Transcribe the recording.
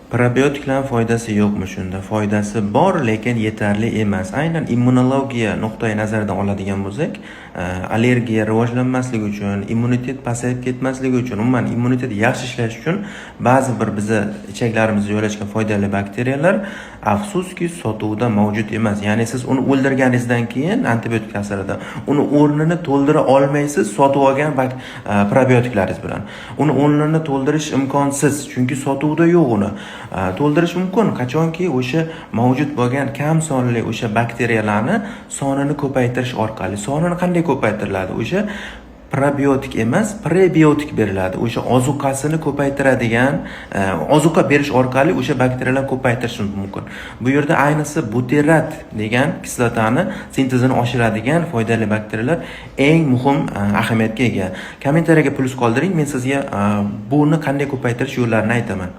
Probiotiklarning foydasi yo'qmi shunda? Foydasi bor, lekin yetarli emas. Aynan immunologiya nuqtai nazaridan oladigan bo'lsak, allergiya rivojlanmasligi uchun, immunitet pasayib ketmasligi uchun, umuman immunitet yaxshi ishlashi uchun ba'zi bir bizni ichaklarimizga joylashgan foydali bakteriyalar afsuski sotuvda mavjud emas. Ya'ni siz uni o'ldirganingizdan keyin antibiotik ta'sirida uni o'rnini to'ldira olmaysiz sotib olgan probiotiklaringiz bilan. Uni o'rnini to'ldirish imkonsiz, chunki sotuvda yo'q uni. To'ldirish mumkin qachonki o'sha mavjud bo'lgan kam sonli o'sha bakteriyalarni sonini ko'paytirish orqali. Sonini qanday ko'paytiriladi? O'sha probiotik emas, prebiotik beriladi. O'sha ozuqasini ko'paytiradigan, ozuqa berish orqali o'sha bakteriyalarni ko'paytirish mumkin. Bu yerda ayniqsa buterat degan kislotani sintezini oshiradigan foydali bakteriyalar eng muhim ahamiyatga ega. Kommentariyaga plus qoldiring, men sizga buni qanday ko'paytirish yo'llarini aytaman.